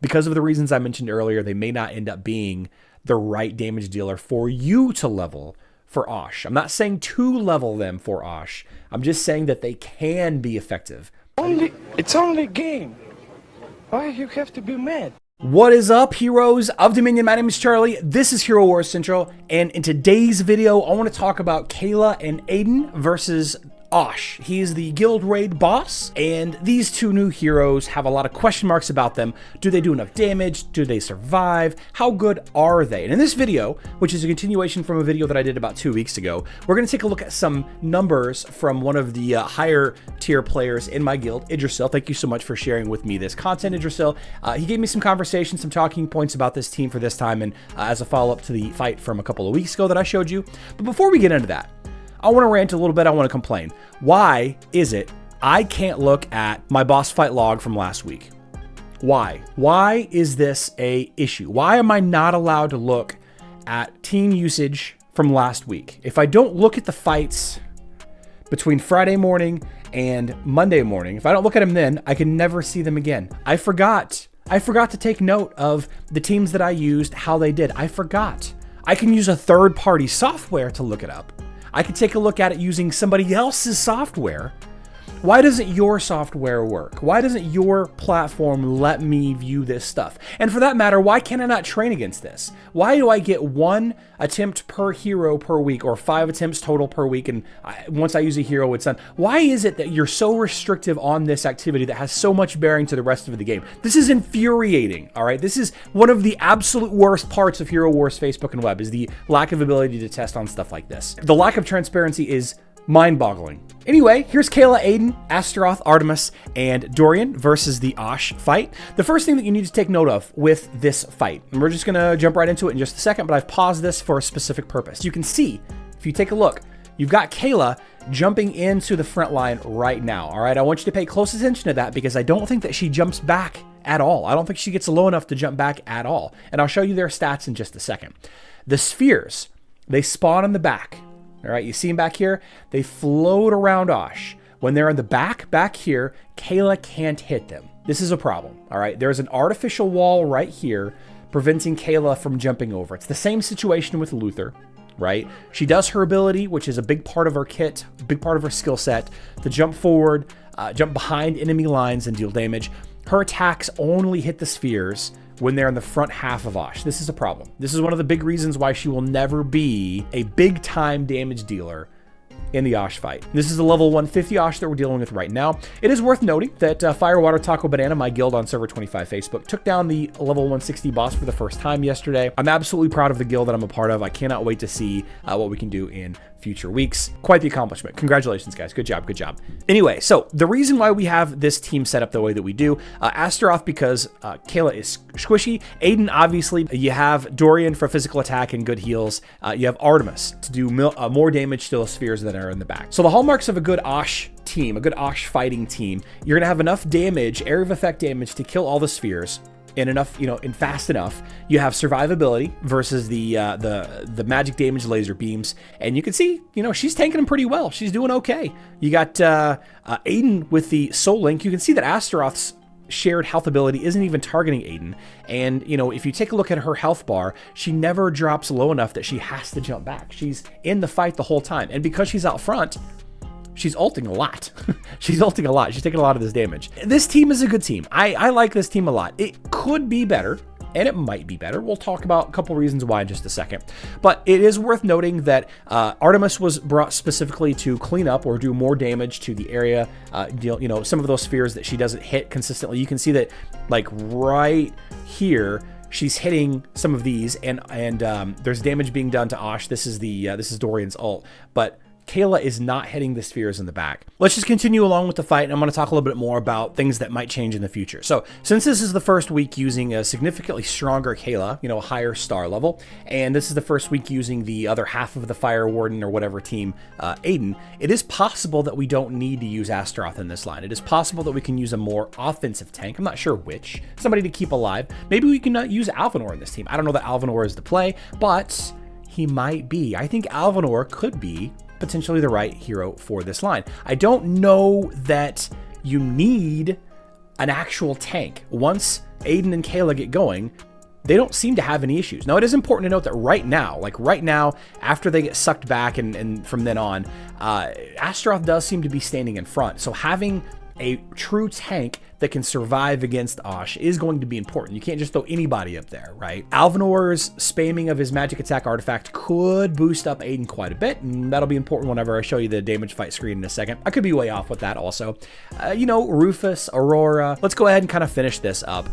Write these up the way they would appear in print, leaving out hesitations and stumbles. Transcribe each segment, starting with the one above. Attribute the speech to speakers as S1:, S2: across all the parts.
S1: because of the reasons I mentioned earlier, they may not end up being the right damage dealer for you to level for Osh. I'm not saying to level them for Osh. I'm just saying that they can be effective.
S2: It's only a game. Why you have to be mad?
S1: What is up, heroes of Dominion? My name is Charlie. This is Hero Wars Central, and in today's video, I want to talk about Kayla and Aidan versus Osh. He is the guild raid boss, and these two new heroes have a lot of question marks about them. Do they do enough damage? Do they survive? How good are they? And in this video, which is a continuation from a video that I did about 2 weeks ago, we're going to take a look at some numbers from one of the higher tier players in my guild, Yggdrasil. Thank you so much for sharing with me this content, Yggdrasil. He gave me some conversation, some talking points about this team for this time, and as a follow-up to the fight from a couple of weeks ago that I showed you. But before we get into that, I want to rant a little bit. I want to complain. Why is it I can't look at my boss fight log from last week? Why? Why is this a issue? Why am I not allowed to look at team usage from last week? If I don't look at the fights between Friday morning and Monday morning, if I don't look at them then, I can never see them again. I forgot to take note of the teams that I used, how they did. I forgot. I can use a third-party software to look it up. I could take a look at it using somebody else's software. Why doesn't your software work? Why doesn't your platform let me view this stuff? And for that matter, why can I not train against this? Why do I get 1 attempt per hero per week, or 5 attempts total per week, and once I use a hero, it's done? Why is it that you're so restrictive on this activity that has so much bearing to the rest of the game? This is infuriating, all right? This is one of the absolute worst parts of Hero Wars Facebook and web, is the lack of ability to test on stuff like this. The lack of transparency is mind-boggling. Anyway, here's Kayla, Aidan, Astaroth, Artemis, and Dorian versus the Osh fight. The first thing that you need to take note of with this fight, and we're just gonna jump right into it in just a second, but I've paused this for a specific purpose. You can see, if you take a look, you've got Kayla jumping into the front line right now, all right? I want you to pay close attention to that because I don't think that she jumps back at all. I don't think she gets low enough to jump back at all, and I'll show you their stats in just a second. The spheres, they spawn in the back. All right, you see them back here? They float around Osh. When they're in the back here, Kayla can't hit them. This is a problem, all right? There's an artificial wall right here preventing Kayla from jumping over. It's the same situation with Luther, right? She does her ability, which is a big part of her kit, a big part of her skill set, to jump forward, jump behind enemy lines and deal damage. Her attacks only hit the spheres when they're in the front half of Osh. This is a problem. This is one of the big reasons why she will never be a big time damage dealer in the Osh fight. This is the level 150 Osh that we're dealing with right now. It is worth noting that Firewater Taco Banana, my guild on server 25 Facebook, took down the level 160 boss for the first time yesterday. I'm absolutely proud of the guild that I'm a part of. I cannot wait to see what we can do in future weeks. Quite the accomplishment. Congratulations, guys. Good job. Good job. Anyway, so the reason why we have this team set up the way that we do, Astaroth because Kayla is squishy. Aidan, obviously. You have Dorian for physical attack and good heals. You have Artemis to do more damage to those spheres that are in the back. So the hallmarks of a good Osh team, a good Osh fighting team, you're going to have enough damage, area of effect damage, to kill all the spheres. And enough, and fast enough. You have survivability versus the magic damage laser beams, and you can see, she's tanking them pretty well. She's doing okay. You got Aidan with the Soul Link. You can see that Astaroth's shared health ability isn't even targeting Aidan, and if you take a look at her health bar, she never drops low enough that she has to jump back. She's in the fight the whole time, and because she's out front, she's ulting a lot. She's ulting a lot. She's taking a lot of this damage. This team is a good team. I like this team a lot. It could be better, and it might be better. We'll talk about a couple reasons why in just a second. But it is worth noting that Artemis was brought specifically to clean up or do more damage to the area, some of those spheres that she doesn't hit consistently. You can see that, like right here, she's hitting some of these, and there's damage being done to Osh. This is Dorian's ult, but Kayla is not hitting the spheres in the back. Let's just continue along with the fight, and I'm going to talk a little bit more about things that might change in the future. So since this is the first week using a significantly stronger Kayla, a higher star level, and this is the first week using the other half of the Fire Warden or whatever team, Aidan, it is possible that we don't need to use Astaroth in this line. It is possible that we can use a more offensive tank. I'm not sure which. Somebody to keep alive. Maybe we can use Alvanor in this team. I don't know that Alvanor is the play, but he might be. I think Alvanor could be potentially the right hero for this line. I don't know that you need an actual tank. Once Aidan and Kayla get going, they don't seem to have any issues. Now, it is important to note that right now, after they get sucked back and from then on, Astaroth does seem to be standing in front. So having a true tank that can survive against Osh is going to be important. You can't just throw anybody up there, right? Alvanor's spamming of his magic attack artifact could boost up Aidan quite a bit, and that'll be important whenever I show you the damage fight screen in a second. I could be way off with that also. You know, Rufus, Aurora. Let's go ahead and kind of finish this up.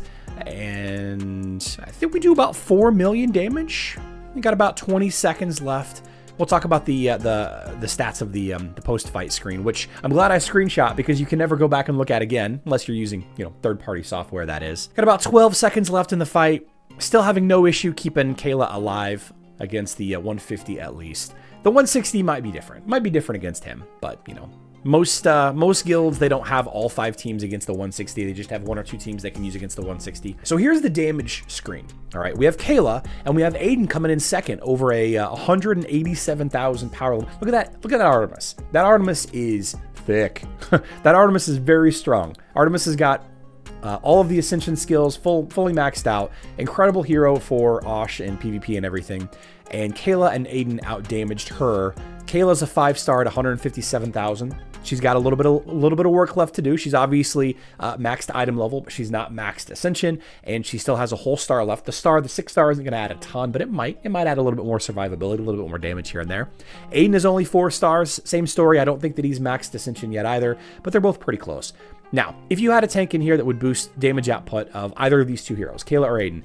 S1: And I think we do about 4 million damage. We got about 20 seconds left. We'll talk about the stats of the post-fight screen, which I'm glad I screenshot because you can never go back and look at again unless you're using, you know, third-party software, that is. Got about 12 seconds left in the fight. Still having no issue keeping Kayla alive against the 150 at least. The 160 might be different. Might be different against him, but, you know, most guilds, they don't have all 5 teams against the 160. They just have 1 or 2 teams they can use against the 160. So here's the damage screen. All right, we have Kayla and we have Aidan coming in second over a 187,000 power. Look at that. Look at that Artemis. That Artemis is thick. That Artemis is very strong. Artemis has got all of the Ascension skills fully maxed out. Incredible hero for Osh and PvP and everything. And Kayla and Aidan out-damaged her. Kayla's a 5-star at 157,000. She's got a little bit of work left to do. She's obviously maxed item level, but she's not maxed Ascension, and she still has a whole star left. The 6-star isn't going to add a ton, but it might add a little bit more survivability, a little bit more damage here and there. Aidan is only 4 stars. Same story. I don't think that he's maxed Ascension yet either, but they're both pretty close. Now, if you had a tank in here that would boost damage output of either of these 2 heroes, Kayla or Aidan,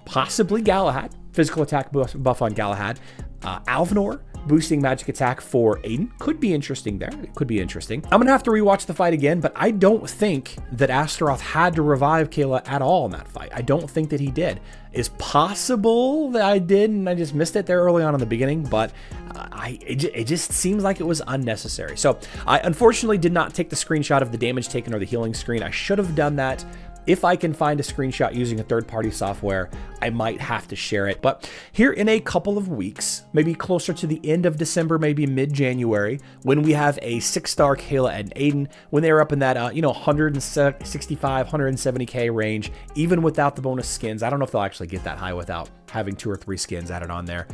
S1: possibly Galahad, physical attack buff on Galahad, Alvanor, boosting magic attack for Aidan, could be interesting there. It could be interesting. I'm gonna have to rewatch the fight again, but I don't think that Astaroth had to revive Kayla at all in that fight. I don't think that he did. It's possible that I did and I just missed it there early on in the beginning, but it just seems like it was unnecessary. So I unfortunately did not take the screenshot of the damage taken or the healing screen. I should have done that. If I can find a screenshot using a third-party software, I might have to share it. But here in a couple of weeks, maybe closer to the end of December, maybe mid-January, when we have a 6-star Kayla and Aidan, when they're up in that, you know, 165, 170K range, even without the bonus skins. I don't know if they'll actually get that high without having 2 or 3 skins added on there.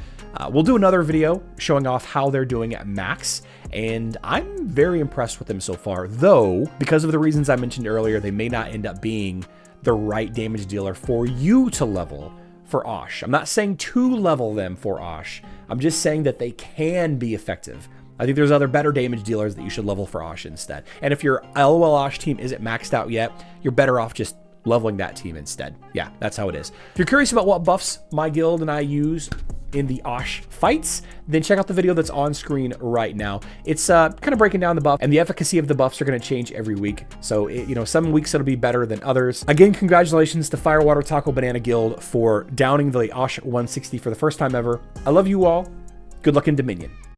S1: We'll do another video showing off how they're doing at max, and I'm very impressed with them so far, though, because of the reasons I mentioned earlier, they may not end up being the right damage dealer for you to level for Osh. I'm not saying to level them for Osh. I'm just saying that they can be effective. I think there's other better damage dealers that you should level for Osh instead. And if your LOL Osh team isn't maxed out yet, you're better off just leveling that team instead. Yeah, that's how it is. If you're curious about what buffs my guild and I use in the Osh fights, then check out the video that's on screen right now. It's kind of breaking down the buff, and the efficacy of the buffs are going to change every week. So, you know, some weeks it'll be better than others. Again, congratulations to Firewater Taco Banana Guild for downing the Osh 160 for the first time ever. I love you all. Good luck in Dominion.